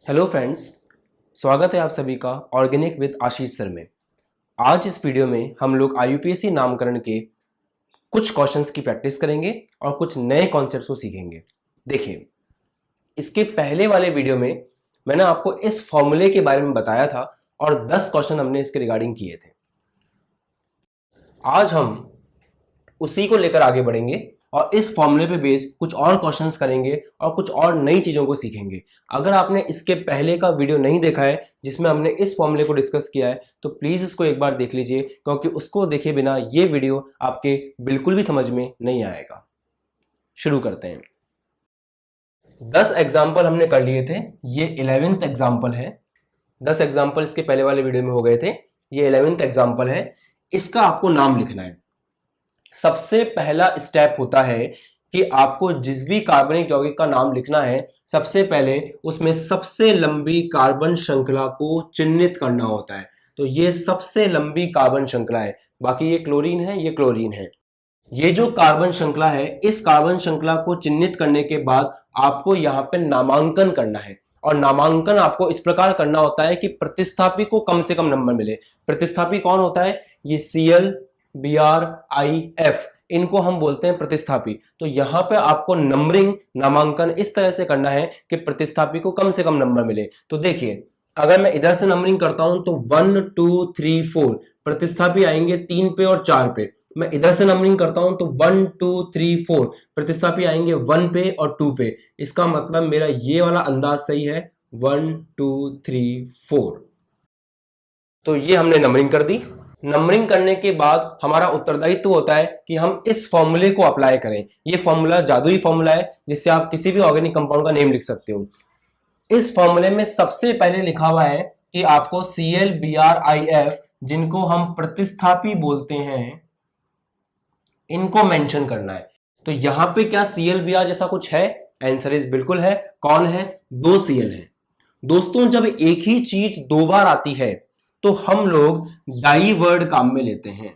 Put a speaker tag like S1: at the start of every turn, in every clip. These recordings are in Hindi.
S1: हेलो फ्रेंड्स, स्वागत है आप सभी का ऑर्गेनिक विद आशीष सर में। आज इस वीडियो में हम लोग आईयूपीएससी नामकरण के कुछ क्वेश्चंस की प्रैक्टिस करेंगे और कुछ नए कॉन्सेप्ट्स को सीखेंगे। देखिए, इसके पहले वाले वीडियो में मैंने आपको इस फॉर्मूले के बारे में बताया था और 10 क्वेश्चन हमने इसके रिगार्डिंग किए थे। आज हम उसी को लेकर आगे बढ़ेंगे और इस फॉर्मूले पे बेस कुछ और क्वेश्चंस करेंगे और कुछ और नई चीजों को सीखेंगे। अगर आपने इसके पहले का वीडियो नहीं देखा है जिसमें हमने इस फॉर्मूले को डिस्कस किया है तो प्लीज इसको एक बार देख लीजिए, क्योंकि उसको देखे बिना ये वीडियो आपके बिल्कुल भी समझ में नहीं आएगा। शुरू करते हैं। 10 एग्जाम्पल हमने कर लिए थे, ये 11th एग्जाम्पल है। 10 एग्जाम्पल इसके पहले वाले वीडियो में हो गए थे, ये 11th एग्जाम्पल है। इसका आपको नाम लिखना है। सबसे पहला स्टेप होता है कि आपको जिस भी कार्बनिक यौगिक का नाम लिखना है, सबसे पहले उसमें सबसे लंबी कार्बन श्रृंखला को चिन्हित करना होता है। तो ये सबसे लंबी कार्बन श्रृंखला है, बाकी ये क्लोरीन है, ये क्लोरीन है। ये जो कार्बन श्रृंखला है, इस कार्बन श्रृंखला को चिन्हित करने के बाद आपको यहाँ पे नामांकन करना है। और नामांकन आपको इस प्रकार करना होता है कि प्रतिस्थापी को कम से कम नंबर मिले। प्रतिस्थापी कौन होता है? ये Cl, Br, I, F, इनको हम बोलते हैं प्रतिस्थापी। तो यहाँ पे आपको नंबरिंग, नामांकन इस तरह से करना है कि प्रतिस्थापी को कम से कम नंबर मिले। तो देखिए, अगर मैं इधर से नंबरिंग करता हूं तो 1 2 3 4 प्रतिस्थापी आएंगे 3 पे और 4 पे। मैं इधर से नंबरिंग करता हूं तो 1 2 3 4 प्रतिस्थापी आएंगे 1 पे और 2 पे। इसका मतलब मेरा ये वाला अंदाज सही है, 1 2 3 4। तो ये हमने नंबरिंग कर दी। नंबरिंग करने के बाद हमारा उत्तरदायित्व होता है कि हम इस फॉर्मूले को अप्लाई करें। ये फॉर्मूला जादुई फॉर्मूला है जिससे आप किसी भी ऑर्गेनिक कंपाउंड का नेम लिख सकते हो। इस फॉर्मूले में सबसे पहले लिखा हुआ है कि आपको Cl, Br, IF, जिनको हम प्रतिस्थापी बोलते हैं, इनको मेंशन करना है। तो यहां पे क्या Cl, Br जैसा कुछ है? आंसर इज बिल्कुल है। कौन है? 2 Cl है। दोस्तों, जब एक ही चीज 2 बार आती है तो हम लोग डाई वर्ड काम में लेते हैं।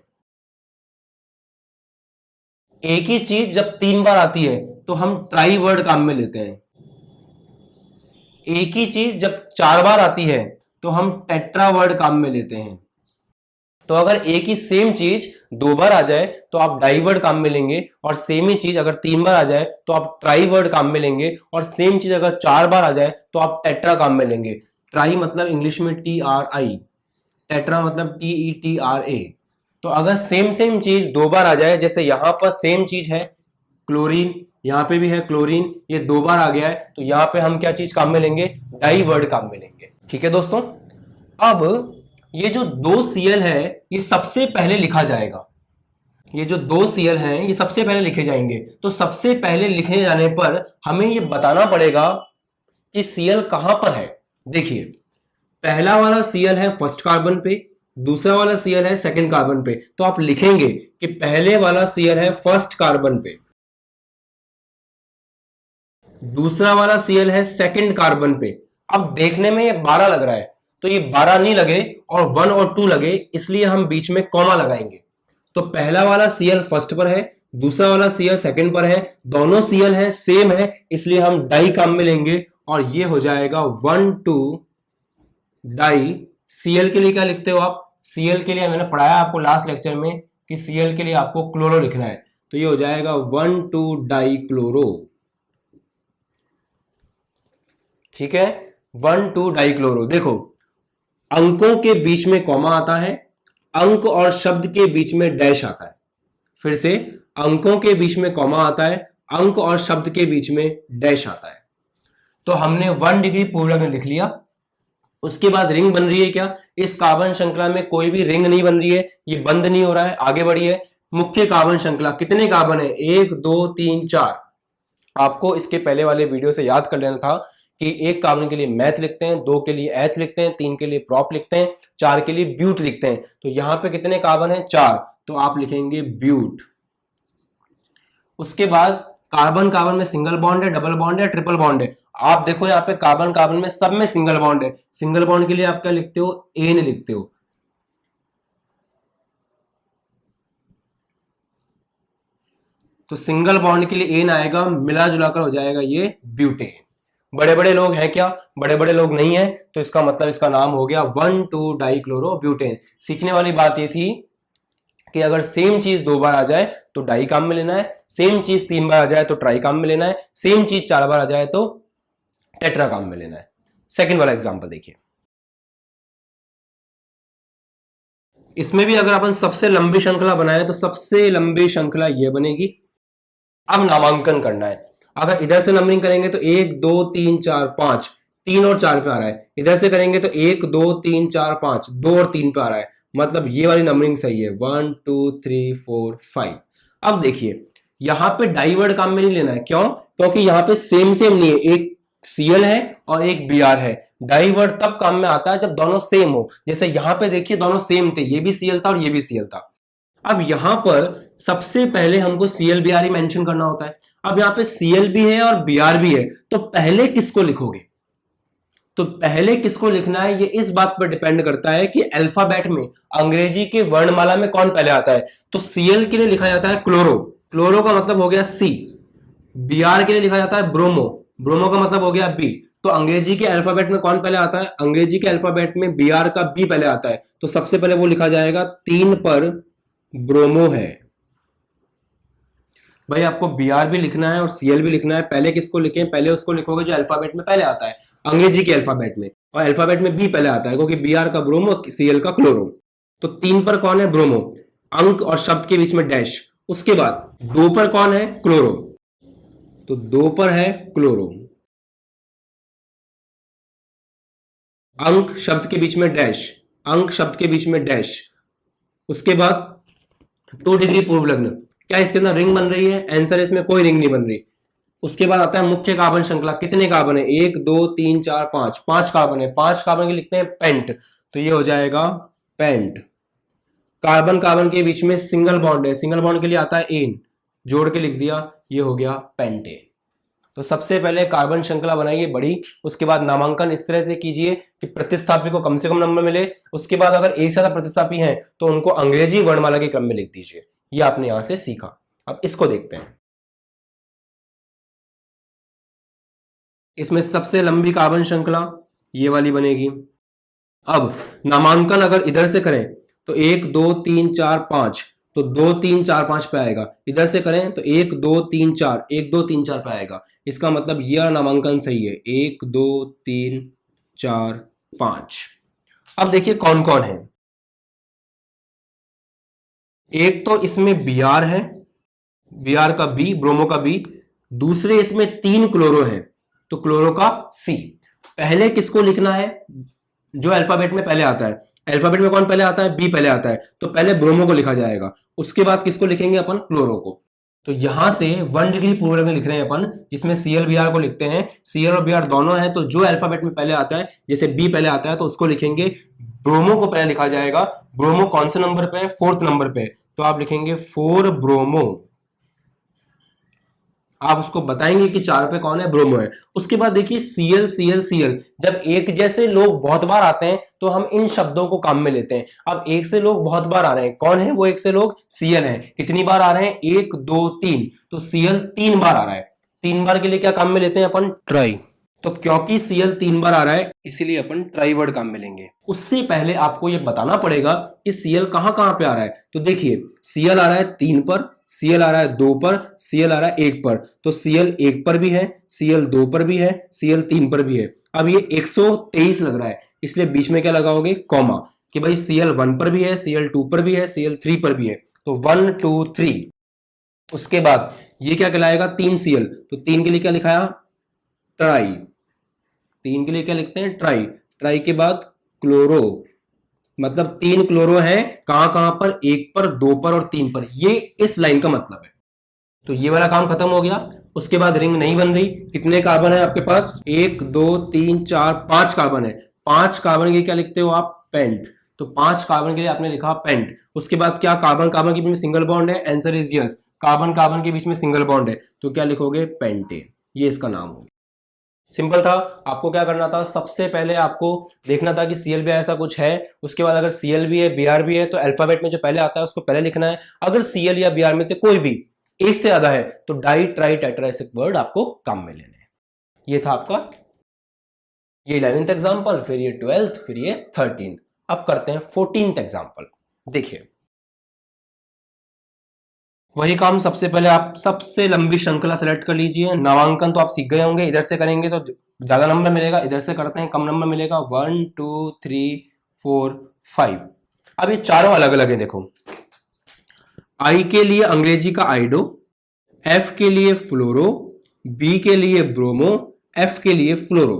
S1: एक ही चीज जब 3 बार आती है तो हम ट्राई वर्ड काम में लेते हैं। एक ही चीज जब 4 बार आती है तो हम टेट्रा वर्ड काम में लेते हैं। तो अगर एक ही सेम चीज 2 बार आ जाए तो आप डाई वर्ड काम में लेंगे, और सेम ही चीज अगर 3 बार आ जाए तो आप ट्राई वर्ड काम में लेंगे, और सेम चीज अगर 4 बार आ जाए तो आप टेट्रा काम में लेंगे। ट्राई मतलब इंग्लिश में TRI, टेट्रा मतलब TETRA। तो अगर सेम सेम चीज 2 बार आ जाए, जैसे यहां पर सेम चीज है क्लोरीन, यहां पे भी है क्लोरीन, ये 2 बार आ गया है, तो यहां पे हम क्या चीज काम में लेंगे? डाई वर्ड काम में लेंगे। ठीक है दोस्तों, अब ये जो 2 Cl है ये सबसे पहले लिखा जाएगा। ये जो 2 Cl हैं ये सबसे पहले लिखे जाएंगे। तो सबसे पहले लिखे जाने पर हमें ये बताना पड़ेगा कि Cl कहां पर है। देखिए, पहला वाला Cl है फर्स्ट कार्बन पे, दूसरा वाला Cl है सेकंड कार्बन पे। तो आप लिखेंगे कि पहले वाला Cl है फर्स्ट कार्बन पे, दूसरा वाला Cl है सेकंड कार्बन पे। अब देखने में ये 12 लग रहा है, तो ये 12 नहीं लगे और 1 और 2 लगे, इसलिए हम बीच में कॉमा लगाएंगे। तो पहला वाला Cl फर्स्ट पर है, दूसरा वाला Cl सेकंड पर है, दोनों Cl है सेम है, इसलिए हम डाई काम में लेंगे, और ये हो जाएगा 1 2 डाई। Cl के लिए क्या लिखते हो आप? Cl के लिए मैंने पढ़ाया आपको लास्ट लेक्चर में कि Cl के लिए आपको क्लोरो लिखना है, तो ये हो जाएगा 1 2 डाई क्लोरो। ठीक है, 1 2 डाई क्लोरो। देखो, अंकों के बीच में कॉमा आता है, अंक और शब्द के बीच में डैश आता है। फिर से, अंकों के बीच में कॉमा आता है, अंक और शब्द के बीच में डैश आता है। तो हमने 1 डिग्री पूर्वक में लिख लिया। उसके बाद रिंग बन रही है क्या? इस कार्बन श्रृंखला में कोई भी रिंग नहीं बन रही है, ये बंद नहीं हो रहा है, आगे बढ़ी है। मुख्य कार्बन श्रृंखला कितने कार्बन है? 1 2 3 4। आपको इसके पहले वाले वीडियो से याद कर लेना था कि एक कार्बन के लिए मैथ लिखते हैं, 2 के लिए एथ लिखते हैं, 3 के लिए प्रॉप लिखते हैं, 4 के लिए ब्यूट लिखते हैं। तो यहां पे कितने कार्बन है? 4, तो आप लिखेंगे ब्यूट। उसके बाद कार्बन कार्बन में सिंगल बॉन्ड है, डबल बॉन्ड है, ट्रिपल बॉन्ड है। आप देखो यहाँ पे कार्बन कार्बन में सब में सिंगल बॉन्ड है। सिंगल बॉन्ड के लिए आप क्या लिखते हो? एन लिखते हो। तो सिंगल बॉन्ड के लिए एन आएगा, मिला जुलाकर हो जाएगा ये ब्यूटेन। बड़े बड़े लोग हैं क्या? बड़े बड़े लोग नहीं है, तो इसका मतलब इसका नाम हो गया 1,2-डाइक्लोरोब्यूटेन। सीखने वाली बात ये थी कि अगर सेम चीज 2 बार आ जाए तो डाई काम में लेना है, सेम चीज 3 बार आ जाए तो ट्राई काम में लेना है, सेम चीज 4 बार आ जाए तो टेट्रा काम में लेना है। सेकंड वाला एग्जांपल देखिए, इसमें भी अगर अपन सबसे लंबी श्रृंखला बनाए तो सबसे लंबी श्रृंखला ये बनेगी। अब नामांकन करना है। अगर इधर से नंबरिंग करेंगे तो 1 2 3 4 5, 3 और 4 पे आ रहा है। इधर से करेंगे तो 1 2 3 4 5, 2 और 3 पे आ रहा है। मतलब ये वाली नंबरिंग सही है, 1 2 3 4 5। अब देखिए यहां पे डाइवर्ड काम में नहीं लेना है। क्यों? क्योंकि यहां पे सेम सेम नहीं है, एक सीएल है और एक बीआर है। डाइवर्ड तब काम में आता है जब दोनों सेम हो। जैसे यहां पे देखिए दोनों सेम थे, ये भी सीएल था और ये भी सीएल था। अब यहां पर सबसे पहले हमको सीएल बीआर ही मेंशन करना होता है। अब यहां पे सीएल भी है और बीआर भी है, तो पहले किसको लिखोगे? तो पहले किसको लिखना है ये इस बात पर डिपेंड करता है कि अल्फाबेट में अंग्रेजी के वर्णमाला में कौन पहले आता है। तो सीएल के लिए लिखा जाता है क्लोरो, क्लोरो का मतलब हो गया सी। बीआर के लिए लिखा जाता है ब्रोमो, ब्रोमो का मतलब हो गया बी। तो अंग्रेजी के अल्फाबेट में कौन पहले आता है? अंग्रेजी के अल्फाबेट में बीआर का बी पहले आता है, तो सबसे पहले वो लिखा जाएगा 3 पर ब्रोमो है। भाई आपको बीआर भी लिखना है और सीएल भी लिखना है। पहले किसको लिखें? पहले उसको लिखोगे जो अल्फाबेट में पहले आता है, अंग्रेजी के अल्फाबेट में, और अल्फाबेट में बी पहले आता है क्योंकि बीआर का ब्रोमो, सीएल का क्लोरो। तो 3 पर कौन है? ब्रोमो, अंक और शब्द के बीच में डैश। उसके बाद 2 पर कौन है? क्लोरो, तो 2 पर है क्लोरो, अंक शब्द के बीच में डैश, अंक शब्द के बीच में डैश। उसके बाद 2 डिग्री पूर्व लग्न, क्या इसके अंदर रिंग बन रही है? आंसर इसमें कोई रिंग नहीं बन रही। उसके बाद आता है मुख्य कार्बन श्रृंखला, कितने कार्बन है? 1 2 3 4 5, 5 कार्बन है। 5 कार्बन के लिखते हैं पेंट, तो ये हो जाएगा पेंट। कार्बन कार्बन के बीच में सिंगल बॉन्ड है, सिंगल बॉन्ड के लिए आता है एन, जोड़ के लिख दिया, ये हो गया पेंटेन। तो सबसे पहले कार्बन श्रृंखला बनाइए बड़ी, उसके बाद नामांकन इस तरह से कीजिए कि प्रतिस्थापी को कम से कम नंबर मिले। उसके बाद अगर एक से ज्यादा प्रतिस्थापी हैं तो उनको अंग्रेजी वर्णमाला के क्रम में लिख दीजिए। ये आपने यहां से सीखा। अब इसको देखते हैं। इसमें सबसे लंबी कार्बन श्रृंखला ये वाली बनेगी। अब नामांकन अगर इधर से करें तो 1 2 3 4 5, तो 2 3 4 5 पे आएगा। इधर से करें तो 1 2 3 4, 1 2 3 4 पे आएगा। इसका मतलब यह नामांकन सही है, 1 2 3 4 5। अब देखिए कौन कौन है। एक तो इसमें बीआर है, बीआर का बी, ब्रोमो का बी। दूसरे इसमें 3 क्लोरो है, तो क्लोरो का सी। पहले किसको लिखना है? जो अल्फाबेट में पहले आता है। अल्फाबेट में कौन पहले आता है? बी पहले आता है, तो पहले ब्रोमो को लिखा जाएगा। उसके बाद किसको लिखेंगे अपन? क्लोरो को। तो यहां से 1 डिग्री पूर्व में लिख रहे हैं अपन, जिसमें सीएल बीआर को लिखते हैं। सीएल और बीआर दोनों है, तो जो अल्फाबेट में पहले आता है, जैसे बी पहले आता है तो उसको लिखेंगे। ब्रोमो को पहले लिखा जाएगा। ब्रोमो कौन से नंबर पे है? 4th नंबर पे, तो आप लिखेंगे 4 ब्रोमो। आप उसको बताएंगे कि 4 पे कौन है? ब्रोमो है। उसके बाद देखिए सीएल सीएल सीएल, जब एक जैसे लोग बहुत बार आते हैं तो हम इन शब्दों को काम में लेते हैं। अब एक से लोग बहुत बार आ रहे हैं, कौन है वो एक से लोग? सीएल है। कितनी बार आ रहे हैं? 1 2 3, तो सीएल 3 बार आ रहा है। 3 बार के लिए क्या काम में लेते हैं अपन? ट्राई। तो क्योंकि सीएल 3 बार आ रहा है इसीलिए अपन ट्राई वर्ड काम में लेंगे। उससे पहले आपको ये बताना पड़ेगा कि सीएल कहां कहां पे आ रहा है। तो देखिए सीएल आ रहा है 3 पर, सीएल आ रहा है 2 पर, सीएल आ रहा है 1 पर। तो सीएल 1 पर भी है, सीएल 2 पर भी है, सीएल 3 पर भी है। अब ये 123 लग रहा है, इसलिए बीच में क्या लगाओगे? कॉमा, कि भाई सीएल 1 पर भी है, सीएल 2 पर भी है, सीएल 3 पर भी है। तो 1 2 3। उसके बाद ये क्या कहलाएगा? 3 सीएल, तो 3 के लिए क्या लिखाया? ट्राई। 3 के लिए क्या लिखते हैं? ट्राई। ट्राई के बाद क्लोरो, मतलब 3 क्लोरो है। कहां कहां पर? 1 पर, 2 पर और 3 पर। ये इस लाइन का मतलब है। तो ये वाला काम खत्म हो गया। उसके बाद रिंग नहीं बन रही। कितने कार्बन है आपके पास? 1 2 3 4 5 कार्बन है। 5 कार्बन के क्या लिखते हो आप? पेंट। तो 5 कार्बन के लिए आपने लिखा पेंट। उसके बाद क्या? कार्बन कार्बन के बीच में सिंगल बॉन्ड है। Answer is yes, carbon carbon के बीच में सिंगल बॉन्ड है, तो क्या लिखोगे? पेंटेन। ये इसका नाम होगा। सिंपल था। आपको क्या करना था? सबसे पहले आपको देखना था कि सीएल भी ऐसा कुछ है। उसके बाद अगर सीएल भी है, बीआर भी है, तो अल्फाबेट में जो पहले आता है उसको पहले लिखना है। अगर सीएल या बीआर में से कोई भी एक से ज्यादा है तो डाई ट्राई टेट्रा ऐसे वर्ड आपको काम में लेने हैं। ये था आपका ये 11th एग्जाम्पल, फिर ये 12th, फिर ये 13th। अब करते हैं 14th एग्जाम्पल। देखिए वही काम, सबसे पहले आप सबसे लंबी श्रृंखला सेलेक्ट कर लीजिए। नामांकन तो आप सीख गए होंगे, इधर से करेंगे तो ज्यादा नंबर मिलेगा, इधर से करते हैं कम नंबर मिलेगा। 1 2 3 4 5। अब ये चारों अलग अलग है। देखो आई के लिए अंग्रेजी का आइडो, एफ के लिए फ्लोरो, बी के लिए ब्रोमो, एफ के लिए फ्लोरो।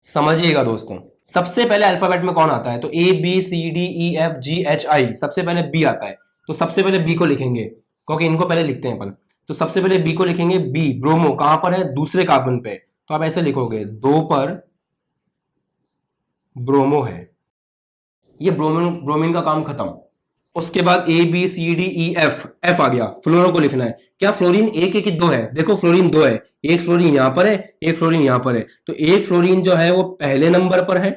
S1: समझिएगा दोस्तों, सबसे पहले अल्फाबेट में कौन आता है? तो A B C D E F G H I, सबसे पहले बी आता है। तो सबसे पहले बी को लिखेंगे, क्योंकि इनको पहले लिखते हैं अपन। तो सबसे पहले बी को लिखेंगे। बी ब्रोमो कहां पर है? दूसरे कार्बन पे। तो आप ऐसे लिखोगे 2 पर ब्रोमो है। ये ब्रोमीन का काम खत्म। उसके बाद A B C D E F, F आ गया, फ्लोरो को लिखना है। क्या फ्लोरीन एक है कि दो है? देखो फ्लोरीन दो है, एक फ्लोरीन यहां पर है, एक फ्लोरीन यहां पर है। तो एक फ्लोरीन जो है वो पहले नंबर पर है,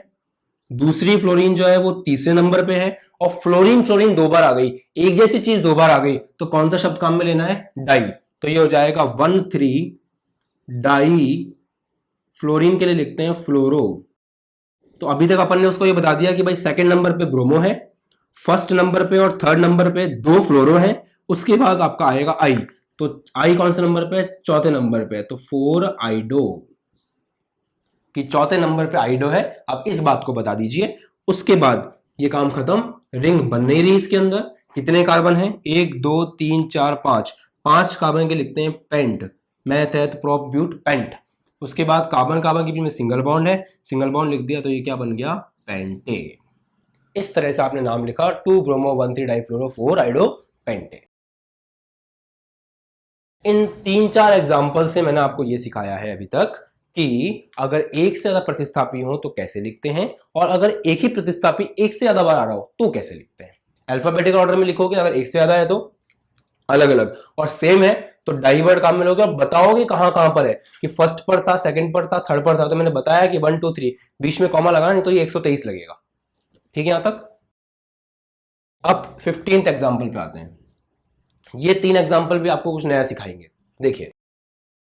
S1: दूसरी फ्लोरीन जो है वो तीसरे नंबर पे है। और फ्लोरीन फ्लोरीन दो बार आ गई, एक जैसी चीज दो बार आ गई, तो कौन सा शब्द काम में लेना है? डाई। तो ये हो जाएगा 1,3 डाई। फ्लोरीन के लिए लिखते हैं फ्लोरो। तो अभी तक अपन ने उसको ये बता दिया कि भाई सेकंड नंबर पे ब्रोमो है, फर्स्ट नंबर पे और थर्ड नंबर पे दो फ्लोरो है। उसके बाद आपका आएगा आई। तो आई कौन से नंबर पे? चौथे नंबर पे। तो 4 आइडो, कि चौथे नंबर पे आइडो है। आप इस बात को बता दीजिए। उसके बाद ये काम खत्म, रिंग बन नहीं रही इसके अंदर। कितने कार्बन है? 1 2 3 4 5। 5 कार्बन के लिखते हैं पेंट, मैथ है तो प्रोप ब्यूट पेंट। उसके बाद कार्बन कार्बन के बीच में सिंगल बॉन्ड है, सिंगल बॉन्ड लिख दिया, तो ये क्या बन गया? पेंटे। इस तरह से आपने नाम लिखा 2 ब्रोमो 1,3 डाइफ्लोरो 4 आइडो पेंटे। इन 3-4 एग्जाम्पल से मैंने आपको ये सिखाया है अभी तक कि अगर एक से ज्यादा प्रतिस्थापी हो तो कैसे लिखते हैं, और अगर एक ही प्रतिस्थापी एक से ज्यादा बार आ रहा हो तो कैसे लिखते हैं। अल्फाबेटिकल ऑर्डर में लिखोगे, अगर एक से ज्यादा है तो अलग अलग, और सेम है तो डाइवर्ड काम में लोगे और बताओगे कहां कहां पर है, कि फर्स्ट पर था, सेकंड पर था, थर्ड पर था। तो मैंने बताया कि 1 2 3 बीच में कॉमा लगा, नहीं तो ये 123 लगेगा। ठीक है यहां तक। अब 15th एग्जाम्पल पे आते हैं। ये 3 एग्जाम्पल भी आपको कुछ नया सिखाएंगे। देखिए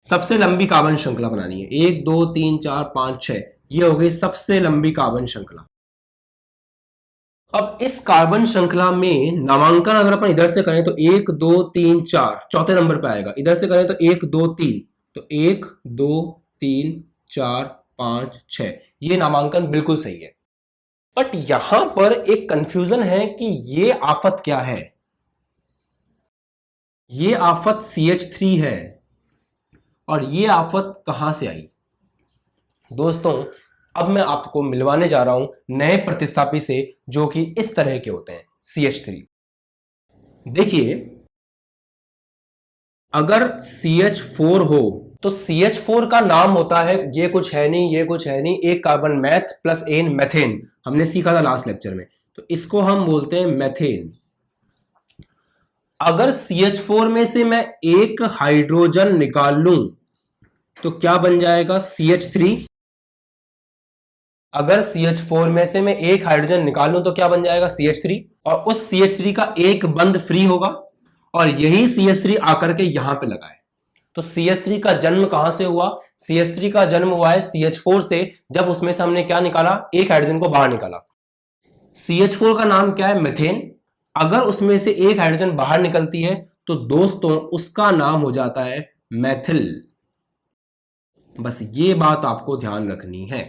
S1: सबसे लंबी कार्बन श्रृंखला बनानी है, 1 2 3 4 5 6, ये हो गई सबसे लंबी कार्बन श्रृंखला। अब इस कार्बन श्रृंखला में नामांकन अगर अपन इधर से करें तो 1 2 3 4 चौथे नंबर पे आएगा, इधर से करें तो 1 2 3, तो 1 2 3 4 5 6, ये नामांकन बिल्कुल सही है। बट यहां पर एक कंफ्यूजन है कि ये आफत क्या है। ये आफत CH3 है, और ये आफत कहां से आई? दोस्तों अब मैं आपको मिलवाने जा रहा हूं नए प्रतिस्थापी से, जो कि इस तरह के होते हैं CH3। देखिए अगर CH4 हो तो CH4 का नाम होता है, ये कुछ है नहीं, ये कुछ है नहीं, एक carbon meth plus ane methane, हमने सीखा था लास्ट लेक्चर में। तो इसको हम बोलते हैं मेथेन। अगर CH4 में से मैं एक हाइड्रोजन निकाल लूं तो क्या बन जाएगा? CH3। अगर CH4 में से मैं एक हाइड्रोजन निकाल लूं तो क्या बन जाएगा? CH3। और उस CH3 का एक बंद फ्री होगा, और यही CH3 आकर के यहां पे लगा है। तो CH3 का जन्म कहां से हुआ? CH3 का जन्म हुआ है CH4 से, जब उसमें से हमने क्या निकाला? एक हाइड्रोजन को बाहर निकाला। CH4 का नाम क्या है? मेथेन। अगर उसमें से एक हाइड्रोजन बाहर निकलती है तो दोस्तों उसका नाम हो जाता है मैथिल। बस ये बात आपको ध्यान रखनी है।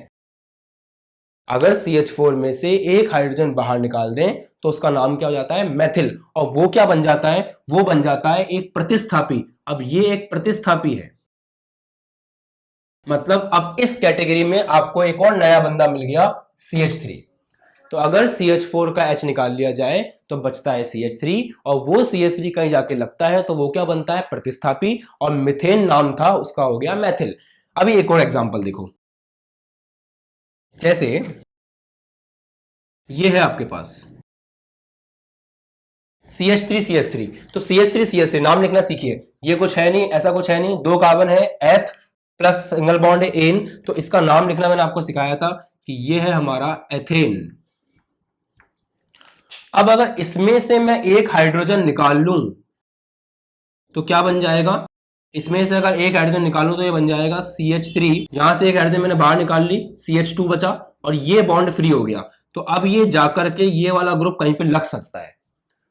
S1: अगर CH4 में से एक हाइड्रोजन बाहर निकाल दें तो उसका नाम क्या हो जाता है? मैथिल। और वो क्या बन जाता है? वो बन जाता है एक प्रतिस्थापी। अब ये एक प्रतिस्थापी है, मतलब अब इस कैटेगरी में आपको एक और नया बंदा मिल गया, CH3। तो अगर CH4 का H निकाल लिया जाए तो बचता है CH3, और वो CH3 कहीं जाके लगता है तो वो क्या बनता है? प्रतिस्थापी। और मिथेन नाम था उसका, हो गया मैथिल। अभी एक और एग्जांपल देखो, जैसे ये है आपके पास CH3 तो CH3 नाम लिखना सीखिए। ये कुछ है नहीं, ऐसा कुछ है नहीं, दो कार्बन है, एथ प्लस सिंगल बॉन्ड है एन, तो इसका नाम लिखना मैंने आपको सिखाया था कि ये है हमारा एथेन। अब अगर इसमें से मैं एक हाइड्रोजन निकाल लूं तो क्या बन जाएगा? इसमें से अगर एक हाइड्रोजन निकालूं तो ये बन जाएगा CH3। यहां से एक हाइड्रोजन मैंने बाहर निकाल ली, CH2 बचा और ये बॉन्ड फ्री हो गया। तो अब ये जाकर के ये वाला ग्रुप कहीं पे लग सकता है।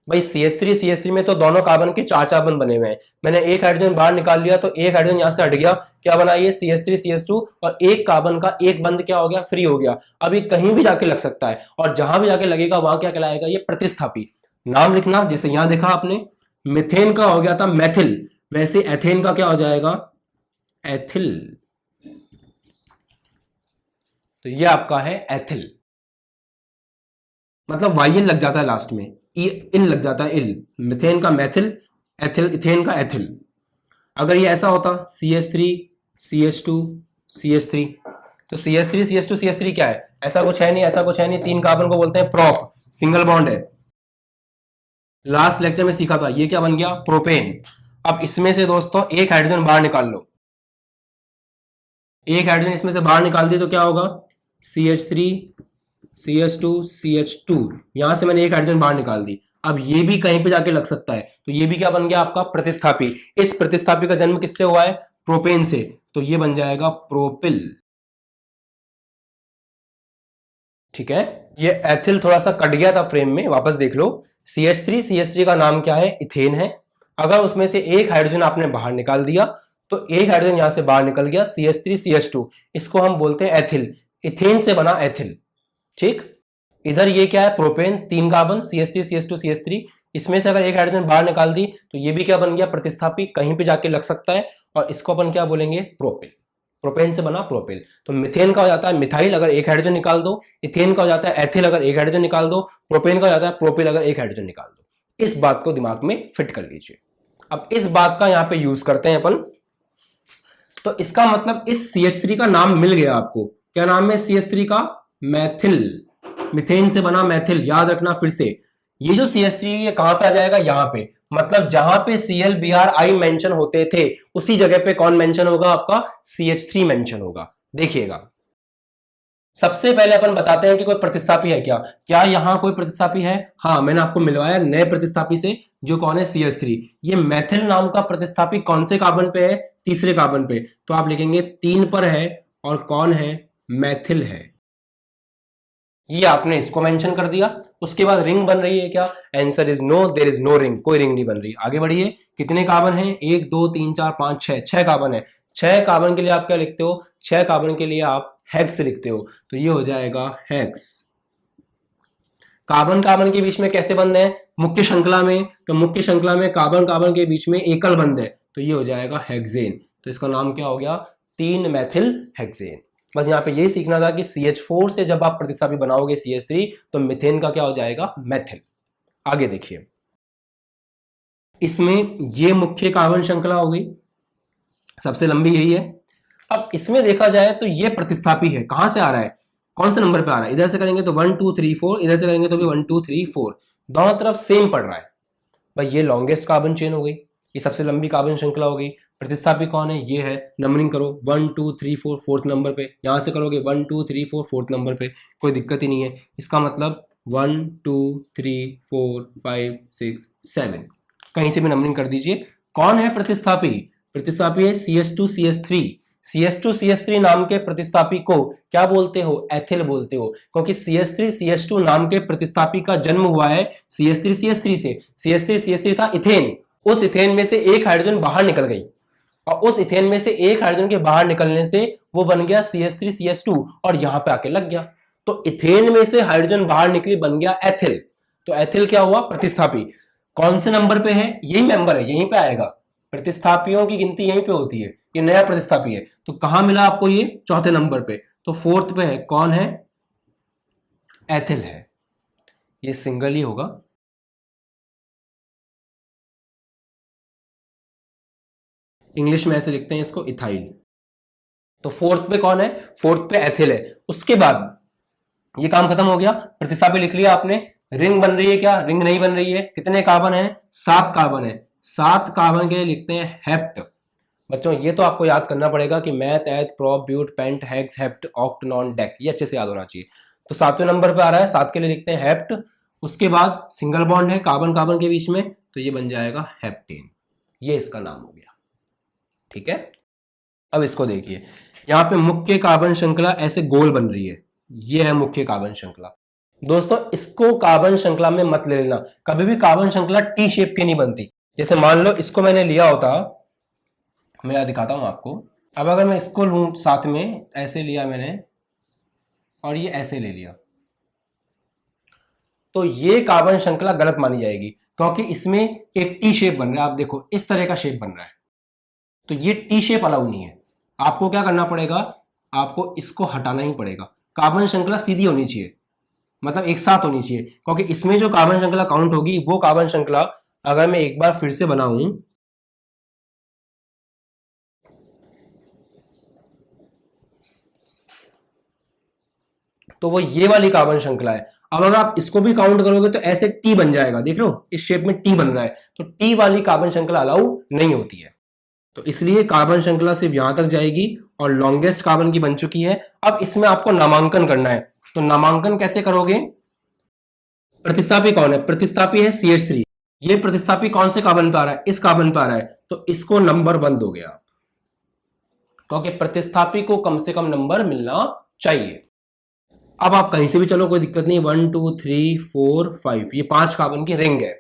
S1: भाई CH3 में तो दोनों कार्बन के चार चार बंद बने हुए हैं। मैंने एक हाइड्रोजन बाहर निकाल लिया तो एक हाइड्रोजन यहां से हट गया, क्या बना ये CH3 और एक कार्बन का एक बंद क्या हो गया, फ्री हो गया। अब ये कहीं भी जाके लग सकता है और जहां भी जाके लगेगा वहां क्या कहलाएगा, ये प्रतिस्थापी। नाम लिखना, जैसे यहां देखा आपने मिथेन का हो गया था मैथिल, वैसे एथेन का क्या हो जाएगा, एथिल। तो ये आपका है एथिल, मतलब वाइल लग जाता है लास्ट में, इल लग जाता है, इल। मिथेन का मैथिल, एथिल, इथेन का एथिल। अगर ये ऐसा होता CH3 CH2 CH3, तो CH3 CH2 CH3 क्या है, ऐसा कुछ है नहीं, ऐसा कुछ है नहीं। तीन कार्बन को बोलते हैं प्रोप, सिंगल बॉन्ड है। लास्ट लेक्चर में सीखा था, ये क्या बन गया, प्रोपेन। अब इसमें से दोस्तों एक हाइड्रोजन बाहर निकाल लो, एक हाइड्रोजन इसमें से बाहर निकाल दी तो क्या होगा, CH3 CH2 CH2। यहां से मैंने एक हाइड्रोजन बाहर निकाल दी। अब ये भी कहीं पे जाके लग सकता है, तो ये भी क्या बन गया आपका, प्रतिस्थापी। इस प्रतिस्थापी का जन्म किससे हुआ है, प्रोपेन से, तो ये बन जाएगा प्रोपिल। ठीक है, ये एथिल थोड़ा सा कट गया था फ्रेम में, वापस देख लो। CH3 का नाम क्या है, इथेन है। अगर उसमें से एक हाइड्रोजन आपने बाहर निकाल दिया तो एक हाइड्रोजन यहां से बाहर निकल गया, CH3 इसको हम बोलते हैं एथिल, इथेन से बना एथिल। ठीक, इधर ये क्या है, प्रोपेन, तीन कार्बन CH3 इसमें से अगर एक हाइड्रोजन बाहर निकाल दी तो ये भी क्या बन गया, प्रतिस्थापी, कहीं पे जाके लग सकता है और इसको अपन क्या बोलेंगे, प्रोपिल। प्रोपेन से बना प्रोपिल। तो मिथेन का हो जाता है मिथाइल अगर एक हाइड्रोजन निकाल दो, इथेन का हो जाता है एथिल अगर एक हाइड्रोजन निकाल दो, प्रोपेन का हो जाता है प्रोपिल अगर एक हाइड्रोजन निकाल दो। इस बात को दिमाग में फिट कर लीजिए। अब इस बात का यहां पे यूज करते हैं अपन। तो इसका मतलब इस CH3 का नाम मिल गया आपको, क्या नाम है CH3 का, मैथिल। मिथेन से बना मैथिल, याद रखना फिर से। ये जो CH3 ये कहां पे आ जाएगा, यहां पे, मतलब जहां पे ClBrI मेंशन होते थे उसी जगह पे कौन मेंशन होगा, आपका CH3 मेंशन होगा। देखिएगा, सबसे पहले अपन बताते हैं कि कोई प्रतिस्थापी है क्या, क्या यहां कोई प्रतिस्थापी है, हाँ मैंने आपको मिलवाया नए प्रतिस्थापी से, जो कौन है, CH3। ये मैथिल नाम का प्रतिस्थापी कौन से कार्बन पे है, तीसरे कार्बन पे, तो आप लिखेंगे 3 पर है और कौन है, मैथिल है। ये आपने इसको मेंशन कर दिया। उसके बाद रिंग बन रही है क्या, answer is no, there is no ring, कोई रिंग नहीं बन रही। आगे बढ़िए, कितने कार्बन है, 1 2 3 4 5 6, 6 कार्बन है। 6 कार्बन के लिए आप क्या लिखते हो, 6 कार्बन के लिए आप हेक्स लिखते हो, तो ये हो जाएगा हेक्स। कार्बन कार्बन के बीच में कैसे बंद है, मुख्य श्रृंखला में, तो मुख्य श्रृंखला में कार्बन कार्बन के बीच में एकल बंद है, तो ये हो जाएगा हेक्सेन। तो इसका नाम क्या हो गया, 3 मैथिल हेक्सेन। बस यहाँ पे यही सीखना था कि CH4 से जब आप प्रतिस्थापी बनाओगे CH3 तो मिथेन का क्या हो जाएगा, मैथिल। आगे देखिए, इसमें ये मुख्य कार्बन श्रृंखला हो गई, सबसे लंबी यही है। अब इसमें देखा जाए तो ये प्रतिस्थापी है, कहां से आ रहा है, कौन से नंबर पे आ रहा है, इधर से करेंगे तो 1 2 3 4, इधर से करेंगे तो भी 1 2 3 4, दोनों तरफ सेम पड़ रहा है। भाई ये लॉन्गेस्ट कार्बन चेन हो गई, ये सबसे लंबी कार्बन श्रृंखला हो गई। प्रतिस्थापी कौन है, ये है। नंबरिंग करो 1 2 3 4 फोर्थ नंबर पे, यहां से करोगे 1 2 3 4 फोर्थ नंबर पे, कोई दिक्कत ही नहीं है। इसका मतलब 1 2 3 4 5 6 7, कहीं से भी नंबरिंग कर दीजिए। कौन है प्रतिस्थापी, प्रतिस्थापी है CH2 CH3। CH2 CH3 नाम के प्रतिस्थापी को क्या बोलते हो, एथिल बोलते हो, क्योंकि CH3 CH2 नाम के प्रतिस्थापी का जन्म हुआ है CH3 CH3 से। CH3 CH3 था इथेन, उस इथेन में से एक हाइड्रोजन बाहर निकल गई और उस इथेन में से एक हाइड्रोजन के बाहर निकलने से वो बन गया CH3 CH2 और यहां पे आके लग गया। तो इथेन में से हाइड्रोजन बाहर निकली, बन गया एथिल। तो एथिल क्या हुआ, प्रतिस्थापी। कौन से नंबर पे है, यही मेंबर है, यहीं पे आएगा। प्रतिस्थापियों की गिनती यहीं पे होती है, ये नया प्रतिस्थापी है। तो कहां मिला आपको, ये चौथे नंबर पे, तो फोर्थ पे है, कौन है, एथिल है। ये सिंगल ही होगा। इंग्लिश में ऐसे लिखते हैं इसको, इथाइल। तो फोर्थ पे कौन है, फोर्थ पे एथिल है। उसके बाद ये काम खत्म हो गया, प्रतिस्थापी लिख लिया आपने। रिंग बन रही है क्या, रिंग नहीं बन रही है। कितने कार्बन है, 7 कार्बन है। 7 कार्बन के लिए लिखते हैं हेप्ट। बच्चों ये तो आपको याद करना पड़ेगा कि meth, eth, prop, but, pent, hex, hept, oct, non, dec, ये अच्छे से याद होना चाहिए। तो 7वें नंबर पे आ रहा है, 7 के लिए लिखते हैं हेप्ट। उसके बाद सिंगल बॉन्ड है कार्बन कार्बन के बीच में, तो ये बन जाएगा हेप्टेन। ये इसका नाम हो गया। ठीक है, अब इसको देखिए, यहां पे मुख्य कार्बन श्रृंखला ऐसे गोल बन रही है, ये है मुख्य कार्बन श्रृंखला। दोस्तों इसको कार्बन श्रृंखला में मत ले लेना, कभी भी कार्बन श्रृंखला टी शेप की नहीं बनती। जैसे मान लो इसको मैंने लिया होता, मैं दिखाता हूं आपको। अब अगर मैं इसको लूं साथ में, ऐसे लिया मैंने और ये ऐसे ले लिया, तो ये कार्बन श्रृंखला गलत मानी जाएगी, क्योंकि इसमें एक टी शेप बन रहा है। आप देखो इस तरह का शेप बन रहा है, तो ये टी शेप अलाउ नहीं है। आपको क्या करना पड़ेगा, आपको इसको हटाना ही पड़ेगा। कार्बन श्रृंखला सीधी होनी चाहिए, मतलब एक साथ होनी चाहिए, क्योंकि इसमें जो कार्बन श्रृंखला काउंट होगी वो कार्बन श्रृंखला, अगर मैं एक बार फिर से बनाऊं, तो वो ये वाली कार्बन श्रृंखला है। अब अगर आप इसको भी काउंट करोगे तो ऐसे टी बन जाएगा, देख रहे हो इस शेप में टी बन रहा है, तो टी वाली कार्बन श्रृंखला अलाउ नहीं होती है। तो इसलिए कार्बन श्रृंखला सिर्फ यहां तक जाएगी और लॉन्गेस्ट कार्बन की बन चुकी है। अब इसमें आपको नामांकन करना है, तो नामांकन कैसे करोगे, प्रतिस्थापी कौन है, प्रतिस्थापी है CH3, ये प्रतिस्थापी कौन से कार्बन पे आ रहा है, इस कार्बन पे आ रहा है, तो इसको नंबर 1 दोगे आप, क्योंकि प्रतिस्थापी को कम से कम नंबर मिलना चाहिए। अब आप कहीं से भी चलो, कोई दिक्कत नहीं, 1 2 3 4 5, ये 5 कार्बन की रिंग है।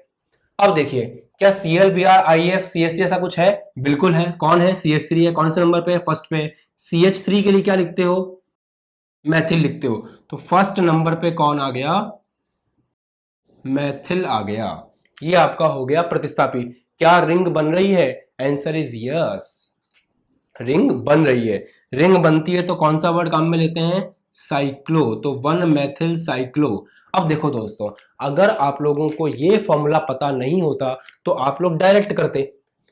S1: अब देखिए क्या ClBr IF CH3 ऐसा कुछ है, बिल्कुल है। कौन है, CH3 है। कौन से नंबर पे, फर्स्ट पे। CH3 के लिए क्या लिखते हो, मैथिल लिखते हो, तो फर्स्ट नंबर पे कौन आ गया, मैथिल आ गया। ये आपका हो गया प्रतिस्थापी। क्या रिंग बन रही है, आंसर इज यस, रिंग बन रही है। रिंग बनती है तो कौन सा वर्ड काम में लेते हैं, साइक्लो, तो 1 मेथिल साइक्लो। अब देखो दोस्तों, अगर आप लोगों को ये फॉर्मूला पता नहीं होता तो आप लोग डायरेक्ट करते,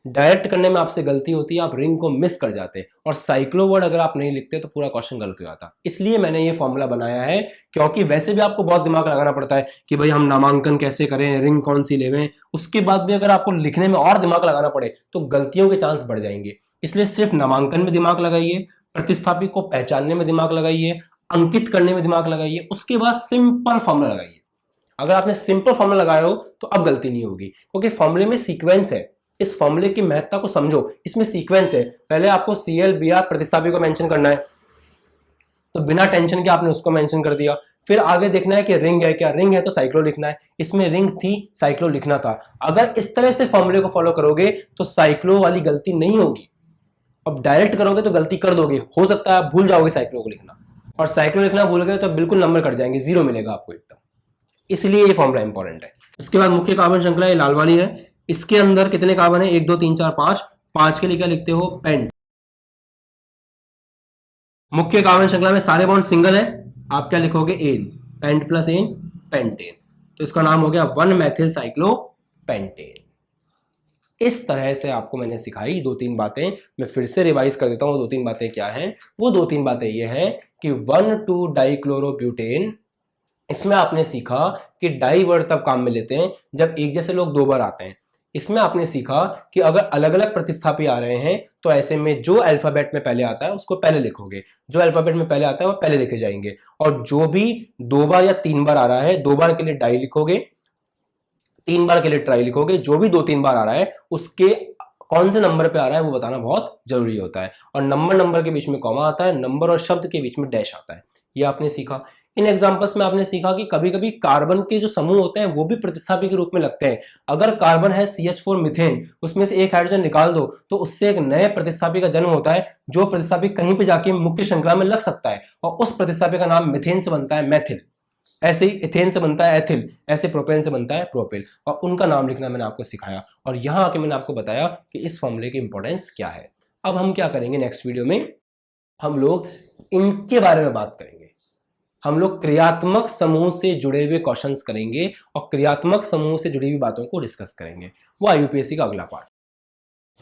S1: डायरेक्ट करने में आपसे गलती होती है, आप रिंग को मिस कर जाते, और साइक्लो वर्ड अगर आप नहीं लिखते तो पूरा क्वेश्चन गलत हो जाता। इसलिए मैंने ये फॉर्मूला बनाया है, क्योंकि वैसे भी आपको बहुत दिमाग लगाना पड़ता है कि भाई हम नामांकन कैसे करें, रिंग कौन सी लेवें, उसके बाद भी अगर आपको लिखने में और दिमाग लगाना पड़े तो गलतियों के चांस बढ़ जाएंगे। इसलिए सिर्फ नामांकन में दिमाग लगाइए, प्रतिस्थापी को पहचानने में दिमाग लगाइए, अंकित करने में दिमाग लगाइए, उसके बाद सिंपल फॉर्मूला लगाइए। अगर आपने सिंपल फॉर्मूला लगाया हो तो अब गलती नहीं होगी, क्योंकि फॉर्मूले में सीक्वेंस है। इस फॉर्मूले की महत्ता को समझो, इसमें सीक्वेंस है। पहले आपको ClBr प्रतिस्थापी को मेंशन करना है, तो बिना टेंशन के आपने उसको मेंशन कर दिया। फिर आगे देखना है कि रिंग है क्या, रिंग है तो साइक्लो लिखना है, इसमें रिंग थी साइक्लो लिखना था। अगर इस तरह से फॉर्मूले को फॉलो करोगे तो साइक्लो वाली गलती नहीं होगी। अब डायरेक्ट करोगे तो गलती कर दोगे, हो सकता है आप भूल जाओगे साइक्लो को लिखना, और साइक्लो लिखना भूल गए तो बिल्कुल नंबर कट जाएंगे, 0 मिलेगा आपको एकदम। इसलिए ये फॉर्मूला इंपॉर्टेंट है। उसके बाद मुख्य कार्बन श्रृंखला ये लाल वाली है, इसके अंदर कितने कार्बन है, 1 2 3 4 5, 5 के लिए क्या लिखते हो, पेंट। मुख्य कार्बन श्रृंखला में सारे बॉन्ड सिंगल है, आप क्या लिखोगे, ane, pent plus ane, pentane, तो इसका नाम हो गया 1 मेथिल साइक्लो पेंटेन। इस तरह से आपको मैंने सिखाई 2-3 बातें, मैं फिर से रिवाइज कर देता हूं। 2-3 बातें क्या हैं, वो 2-3 बातें ये हैं कि 1,2 डाइक्लोरोब्यूटेन, इसमें आपने सीखा कि डाई वर्ड तब काम में लेते हैं जब एक जैसे लोग 2 बार आते हैं। इसमें आपने सीखा कि अगर अलग अलग प्रतिस्थापी आ रहे हैं तो ऐसे में जो अल्फाबेट में पहले आता है उसको पहले लिखोगे, जो अल्फाबेट में पहले आता है वो पहले लिखे जाएंगे, और जो भी 2 बार या 3 बार आ रहा है, 2 बार के लिए डाई लिखोगे, 3 बार के लिए ट्राई लिखोगे। जो भी 2-3 बार आ रहा है उसके कौन से नंबर पे आ रहा है वो बताना बहुत जरूरी होता है, और नंबर के बीच में कॉमा आता है, नंबर और शब्द के बीच में डैश आता है, ये आपने सीखा। इन एग्जांपल्स में आपने सीखा कि कभी कभी कार्बन के जो समूह होते हैं वो भी प्रतिस्थापी के रूप में लगते हैं। अगर कार्बन है CH4 मीथेन, उसमें से एक हाइड्रोजन निकाल दो तो उससे एक नए प्रतिस्थापी का जन्म होता है, जो प्रतिस्थापी कहीं पे जाके मुख्य श्रृंखला में लग सकता है, और उस प्रतिस्थापी का नाम मीथेन से बनता है मैथिल, ऐसे ही इथेन से बनता है एथिल, ऐसे प्रोपेन से बनता है प्रोपिल, और उनका नाम लिखना मैंने आपको सिखाया, और यहां आके मैंने आपको बताया कि इस फॉर्मूले की इंपॉर्टेंस क्या है। अब हम क्या करेंगे नेक्स्ट वीडियो में, हम लोग इनके बारे में बात करेंगे। हम लोग क्रियात्मक समूह से जुड़े हुए क्वेश्चंस करेंगे और क्रियात्मक समूह से जुड़ी हुई बातों को डिस्कस करेंगे, वो IUPAC का अगला पार्ट।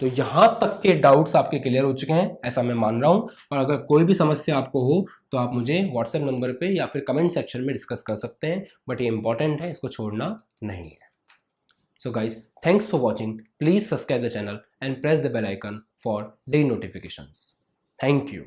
S1: तो यहां तक के डाउट्स आपके क्लियर हो चुके हैं ऐसा मैं मान रहा हूं, और अगर कोई भी समस्या आपको हो तो आप मुझे व्हाट्सएप नंबर पे या फिर कमेंट सेक्शन में डिस्कस कर सकते हैं, बट ये इंपॉर्टेंट है, इसको छोड़ना नहीं है। So guys, thanks for watching, please subscribe the channel and press the bell icon for daily notifications. Thank you.